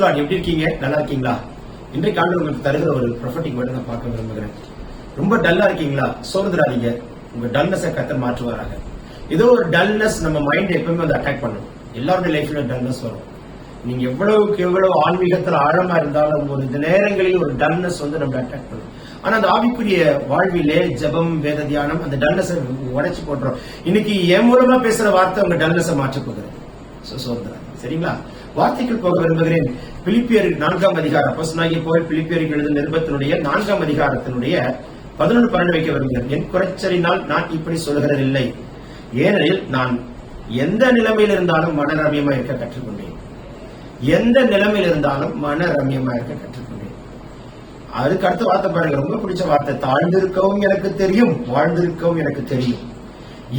Lord. எப்படி இருக்கீங்க? நல்லா இருக்கீங்களா? இன்றைக்கு ஆண்டு உங்களுக்கு தருகிற ஒரு ப்ரொஃபட்டிக் வேர்டை நான் பார்க்க விரும்புகிறேன். ரொம்ப டல்லா இருக்கீங்களா? சோர்ந்துடாதீங்க. உங்க டல்னஸை கர்த்தர் மாற்றுவாராக. ஏதோ ஒரு டல்னஸ் நம்ம மைண்ட் எப்பவுமே வந்து அட்டாக் பண்ணும். எல்லாருடைய லைஃப்ல டல்னஸ் வரும். நீங்க எவ்வளவுக்கு எவ்வளவு ஆன்மீகத்துல ஆழமா இருந்தாலும் ஒரு நேரங்களில் ஒரு டல்னஸ் வந்து நம்ம அட்டாக் பண்ணும். ஆனா அந்த ஆவிக்குரிய வாழ்விலே ஜெபம், வேத தியானம் அந்த டல்னஸை உடைச்சு போட்டுரும். இன்னைக்கு என் மூலமா பேசுற வார்த்தை உங்க டல்னஸை மாற்ற போகுது. சோர்ந்துடாதீங்க. சரிங்களா? வார்த்தைக்குள் போக விரும்புகிறேன். பிலிப்பியர் 4ஆம் அதிகாரம், அப்போஸ்தலனாகிய பவுல் பிலிப்பியருக்கு எழுதின நிருபத்தினுடைய 4ஆம் அதிகாரத்தினுடைய 11-12 வைக்க விரும்புகிறேன். என் குறைச்சலினால் நான் இப்படி சொல்லுகிறதில்லை, ஏனெனில் நான் எந்த நிலைமையில் இருந்தாலும் மன ரம்யமா இருக்க கற்றுக்கொண்டேன். எந்த நிலைமையில் இருந்தாலும் மன ரம்யமா இருக்க கற்றுக்கொண்டேன். அதுக்கு அடுத்த வார்த்தை பாருங்க, ரொம்ப பிடிச்ச வார்த்தை. தாழ்ந்திருக்கவும் எனக்கு தெரியும், வாழ்ந்திருக்கவும் எனக்கு தெரியும்.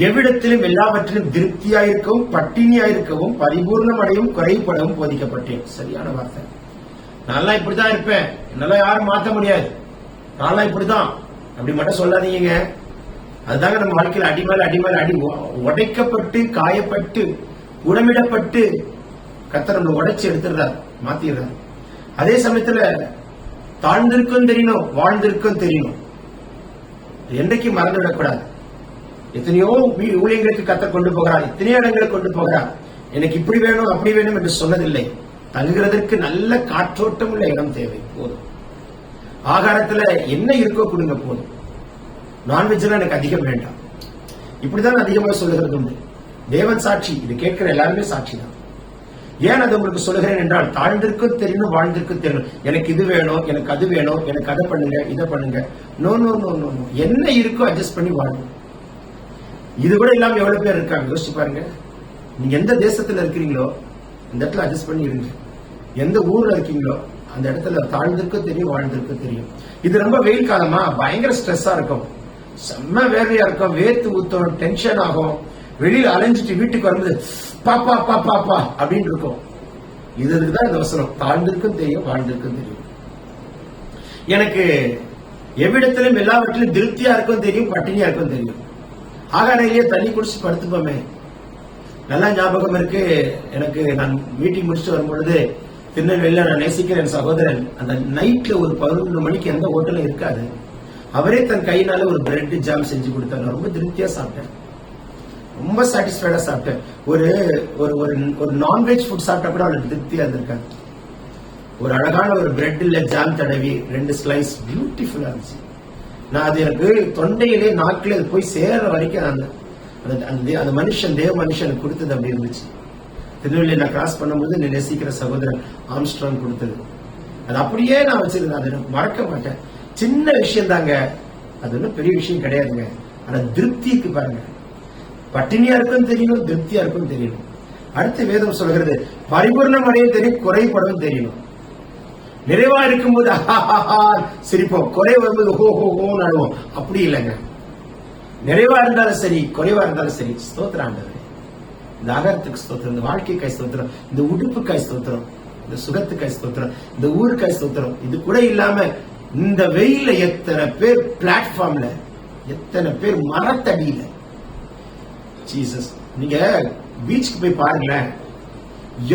எவ்விடத்திலும் எல்லாவற்றிலும் திருப்தியாயிருக்கவும் பட்டினியாயிருக்கவும் பரிபூர்ணம் அடையும் குறைபடவும் போதிக்கப்பட்டேன். சரியான வார்த்தை. நான்லாம் இப்படிதான் இருப்பேன், என்னால யாரும் மாற்ற முடியாது, நான்லாம் இப்படிதான் அப்படி மட்டும் சொல்லாதீங்க. அதுதாங்க நம்ம வாழ்க்கையில் அடிமேல அடிமேல அடி உடைக்கப்பட்டு காயப்பட்டு உடமிடப்பட்டு கர்த்தர் நம்மளை உடைச்சு எடுத்துடுறார், மாத்திடுறார். அதே சமயத்துல தாழ்ந்திருக்கும் தெரியணும், வாழ்ந்திருக்கும் தெரியணும். என்றைக்கு மறந்து விடக்கூடாது. எத்தனையோ ஊழியங்களுக்கு கர்த்தர் கொண்டு போகிறார், எத்தனையோ இடங்களுக்கு கொண்டு போகிறார். எனக்கு இப்படி வேணும் அப்படி வேணும் என்று சொன்னதில்லை. தங்குகிறதற்கு நல்ல காற்றோட்டம் உள்ள இடம் தேவை, போதும். ஆகாரத்துல என்ன இருக்கோ கொடுங்க, போதும். நான்வெஜ்லாம் எனக்கு அதிகம் வேண்டாம். இப்படிதான் அதிகமாக சொல்லுகிறது உண்டு. தேவன் சாட்சி, இது கேட்கிற எல்லாருமே சாட்சி தான். ஏன் அது உங்களுக்கு சொல்லுகிறேன் என்றால், தாழ்ந்திருக்கும் தெரியணும், வாழ்ந்திருக்கும் தெரியணும். எனக்கு இது வேணும், எனக்கு அது வேணும், எனக்கு அதை பண்ணுங்க, இதை பண்ணுங்க. No no no no no. என்ன இருக்கோ அட்ஜஸ்ட் பண்ணி வாழணும். இது கூட இல்லாம எவ்வளவு பேர் இருக்காங்க, யோசிச்சு பாருங்க. நீங்க எந்த தேசத்துல இருக்கிறீங்களோ அந்த இடத்துல அட்ஜஸ்ட் பண்ணி இருங்க. எந்த ஊர்ல இருக்கீங்களோ அந்த இடத்துல தாழ்ந்திருக்கும் தெரியும், வாழ்ந்திருக்கும் தெரியும். இது ரொம்ப வெயில் காலமா பயங்கர ஸ்ட்ரெஸ்ஸா இருக்கும், செம்ம வேர்வையா இருக்கும், வேர்த்து ஊத்தும், டென்ஷன் ஆகும். வெளியில அலைஞ்சிட்டு வீட்டுக்கு வரும்போது பாப்பா பாப்பா பா அப்படின்னு இருக்கும். இதுதான் இந்த வசனம். தாழ்ந்திருக்கும் தெரியும், வாழ்ந்திருக்கும் தெரியும். எனக்கு எவ்விடத்திலும் எல்லாவற்றிலும் திருப்தியா இருக்கும் தெரியும், பட்டினியா இருக்கும் தெரியும். ஆகாரையிலேயே தண்ணி குடிச்சு படுத்துப்போமே. நல்லா ஞாபகம் இருக்கு எனக்கு. நான் மீட்டிங் முடிச்சுட்டு வரும்பொழுது திருநெல்வேலியில நான் நேசிக்கிற என் சகோதரன் அந்த நைட்ல ஒரு 11 மணிக்கு எந்த ஹோட்டலும் இருக்காது, அவரே தன் கையினால ஒரு பிரெட் ஜாம் செஞ்சு கொடுத்தாரு. ரொம்ப திருப்தியா சாப்பிட்டேன், ரொம்ப சாட்டிஸ்ஃபைடா சாப்பிட்டேன். ஒரு ஒரு நான்வெஜ் ஃபுட் சாப்பிட்டா கூட அவளுக்கு திருப்தியா இருந்திருக்காங்க. ஒரு அழகான ஒரு பிரெட்ல ஜாம் தடவி 2 ஸ்லைஸ் பியூட்டிஃபுல்லா இருந்துச்சு. நான் அது எனக்கு தொண்டையிலே நாக்கிலே போய் சேர வரைக்கும் அந்த மனுஷன், தேவ மனுஷன் கொடுத்தது அப்படி இருந்துச்சு. திருநெல்வேலியை நான் கிராஸ் பண்ணும்போது நீ நேசிக்கிற சகோதரன் ஆம்ஸ்ட்ராங் கொடுத்தது. அது அப்படியே நான் வச்சிருந்தேன், அதை மறக்க மாட்டேன். சின்ன விஷயம் தாங்க, அது ஒன்றும் பெரிய விஷயம் கிடையாதுங்க. ஆனா திருப்திக்கு பாருங்க, பட்டினியா இருக்கும் தெரியணும், திருப்தியா இருக்கும் தெரியணும். அடுத்த வேதம் சொல்கிறது, பரிபூர்ணம் அடைய தெரியும், குறைபடவும் தெரியணும். நிறைவா இருக்கும்போது சிரிப்போம், குறை வரும்போது ஹோ ஹோ ஹோன்னு அழுவோம். அப்படி இல்லைங்க. நிறைவா இருந்தாலும் சரி, குறைவா இருந்தாலும் சரி, ஸ்தோத்திரம் ஆண்டவரே. இந்த ஆகாரத்துக்கு ஸ்தோத்திரம், இந்த வாழ்க்கைக்காய் ஸ்தோத்திரம், இந்த உடுப்புக்காய் ஸ்தோத்திரம், இந்த சுகத்துக்காய் ஸ்தோத்திரம், இந்த ஊருக்காய் ஸ்தோத்திரம். இது கூட இல்லாம இந்த வெயில எத்தனை பேர் பிளாட்ஃபார்ம்ல, எத்தனை பேர் மரத்தடியில. ஜீசஸ், நீங்க பீச்சுக்கு போய் பாருங்களேன்,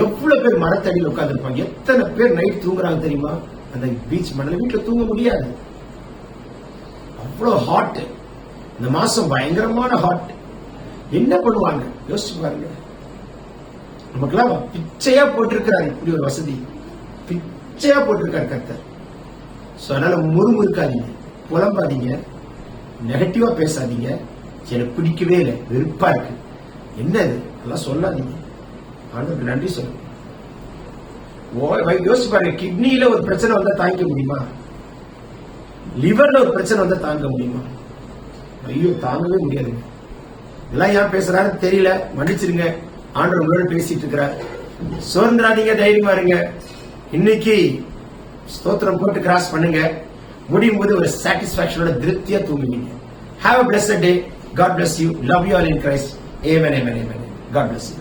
எவ்வளவு பேர் மரத்தடியில் உட்கார்ந்து இருப்பாங்க. எத்தனை பேர் நைட் தூங்குறாங்க தெரியுமா? அந்த பீச் மணல வீட்டுல தூங்க முடியாது, அவ்வளவு ஹாட். இந்த மாசம் பயங்கரமான ஹாட். என்ன பண்ணுவாங்க யோசிச்சு பாருங்க. நமக்கெல்லாம் பிச்சையா போட்டிருக்கிறாரு இப்படி ஒரு வசதி, பிச்சையா போட்டிருக்காரு கர்த்தர். அதனால முறுமுறுக்காதீங்க, புலம்பாதீங்க, நெகட்டிவா பேசாதீங்க. எனக்கு பிடிக்கவே இல்லை, வெறுப்பா இருக்கு, என்னது அதெல்லாம் சொல்லாதீங்க. ஆண்டவருக்கு நன்றி சொல்லுங்க. யோசிச்சு பாருங்க, கிட்னியில ஒரு பிரச்சனை வந்தா தாங்க முடியுமா? லிவர்ல ஒரு பிரச்சனை வந்தா தாங்க முடியுமா? ஐயோ, தாங்கவே முடியாதுங்க. இதெல்லாம் ஏன் பேசுறாரு தெரியல, மன்னிச்சிருங்க. ஆண்டவர் உங்களோட பேசிட்டு இருக்கிறார். சோர்ந்துராதீங்க, தைரியமா இருங்க. இன்னைக்கு ஸ்தோத்திரம் போட்டு கிராஸ் பண்ணுங்க. முடியும் போது ஒரு சாட்டிஸ்பாக்சனோட திருப்தியா தூங்குவீங்க. Have a blessed day. God bless you. Love you all in Christ. Amen, amen, amen. God bless you.